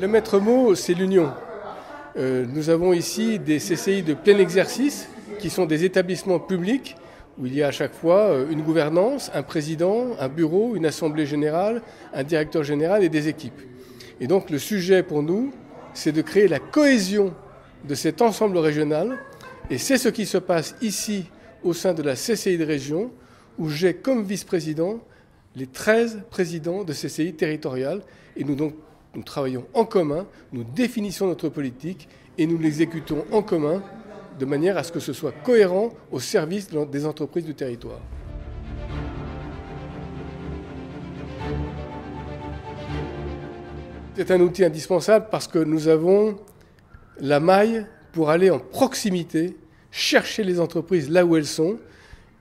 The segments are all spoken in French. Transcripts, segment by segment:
Le maître mot, c'est l'union. Nous avons ici des CCI de plein exercice qui sont des établissements publics où il y a à chaque fois une gouvernance, un président, un bureau, une assemblée générale, un directeur général et des équipes. Et donc le sujet pour nous, c'est de créer la cohésion de cet ensemble régional. Et c'est ce qui se passe ici au sein de la CCI de région où j'ai comme vice-président les 13 présidents de CCI territoriales. Et nous travaillons en commun, nous définissons notre politique et nous l'exécutons en commun de manière à ce que ce soit cohérent au service des entreprises du territoire. C'est un outil indispensable parce que nous avons la maille pour aller en proximité, chercher les entreprises là où elles sont.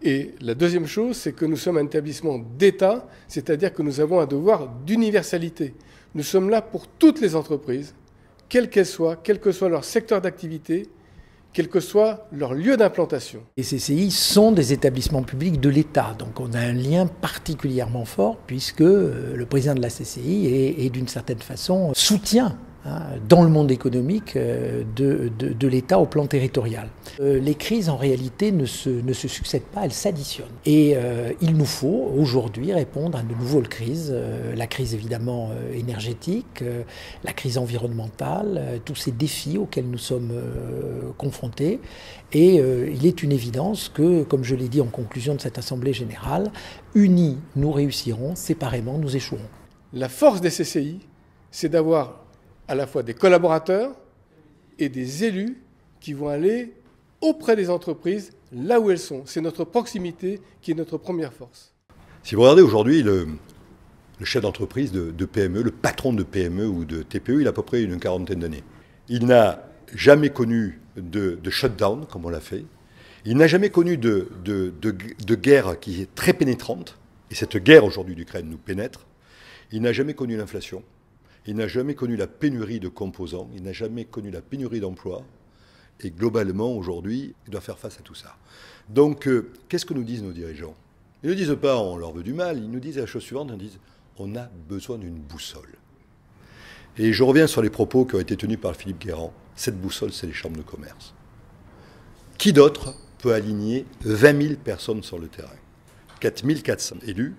Et la deuxième chose, c'est que nous sommes un établissement d'État, c'est-à-dire que nous avons un devoir d'universalité. Nous sommes là pour toutes les entreprises, quelles qu'elles soient, quel que soit leur secteur d'activité, quel que soit leur lieu d'implantation. Les CCI sont des établissements publics de l'État, donc on a un lien particulièrement fort puisque le président de la CCI est d'une certaine façon soutien dans le monde économique de l'État au plan territorial. Les crises en réalité ne se succèdent pas, elles s'additionnent. Et il nous faut aujourd'hui répondre à de nouvelles crises, la crise évidemment énergétique, la crise environnementale, tous ces défis auxquels nous sommes confrontés. Et il est une évidence que, comme je l'ai dit en conclusion de cette Assemblée générale, unis nous réussirons, séparément nous échouerons. La force des CCI, c'est d'avoir à la fois des collaborateurs et des élus qui vont aller auprès des entreprises, là où elles sont. C'est notre proximité qui est notre première force. Si vous regardez aujourd'hui le chef d'entreprise de PME, le patron de PME ou de TPE, il a à peu près une quarantaine d'années. Il n'a jamais connu de shutdown, comme on l'a fait. Il n'a jamais connu de guerre qui est très pénétrante. Et cette guerre aujourd'hui d'Ukraine nous pénètre. Il n'a jamais connu l'inflation. Il n'a jamais connu la pénurie de composants, il n'a jamais connu la pénurie d'emplois. Et globalement, aujourd'hui, il doit faire face à tout ça. Donc, qu'est-ce que nous disent nos dirigeants? Ils ne disent pas on leur veut du mal, ils nous disent la chose suivante, ils disent on a besoin d'une boussole. Et je reviens sur les propos qui ont été tenus par Philippe Guérand. Cette boussole, c'est les chambres de commerce. Qui d'autre peut aligner 20 000 personnes sur le terrain? 4 400 élus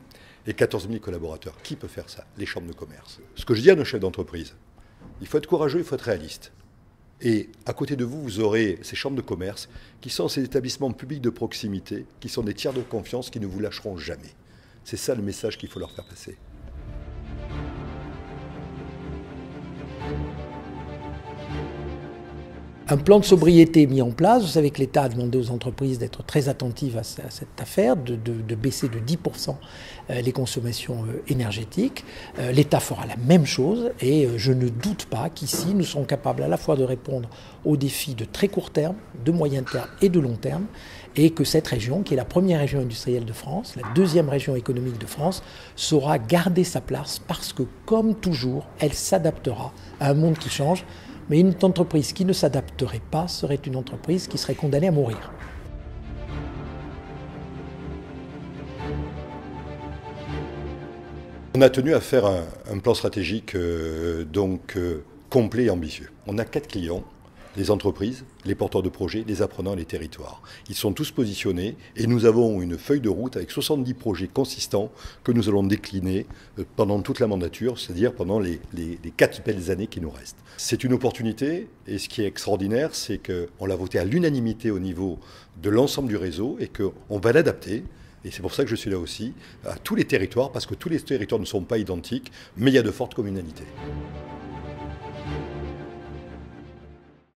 et 14 000 collaborateurs. Qui peut faire ça? Les chambres de commerce. Ce que je dis à nos chefs d'entreprise, il faut être courageux, il faut être réaliste. Et à côté de vous, vous aurez ces chambres de commerce qui sont ces établissements publics de proximité, qui sont des tiers de confiance qui ne vous lâcheront jamais. C'est ça le message qu'il faut leur faire passer. Un plan de sobriété mis en place. Vous savez que l'État a demandé aux entreprises d'être très attentives à cette affaire, de baisser de 10% les consommations énergétiques. L'État fera la même chose et je ne doute pas qu'ici, nous serons capables à la fois de répondre aux défis de très court terme, de moyen terme et de long terme, et que cette région, qui est la première région industrielle de France, la deuxième région économique de France, saura garder sa place parce que, comme toujours, elle s'adaptera à un monde qui change. Mais une entreprise qui ne s'adapterait pas serait une entreprise qui serait condamnée à mourir. On a tenu à faire un plan stratégique complet et ambitieux. On a 4 clients, les entreprises, les porteurs de projets, les apprenants et les territoires. Ils sont tous positionnés et nous avons une feuille de route avec 70 projets consistants que nous allons décliner pendant toute la mandature, c'est-à-dire pendant les 4 belles années qui nous restent. C'est une opportunité et ce qui est extraordinaire, c'est qu'on l'a voté à l'unanimité au niveau de l'ensemble du réseau et qu'on va l'adapter. Et c'est pour ça que je suis là aussi, à tous les territoires, parce que tous les territoires ne sont pas identiques, mais il y a de fortes communalités.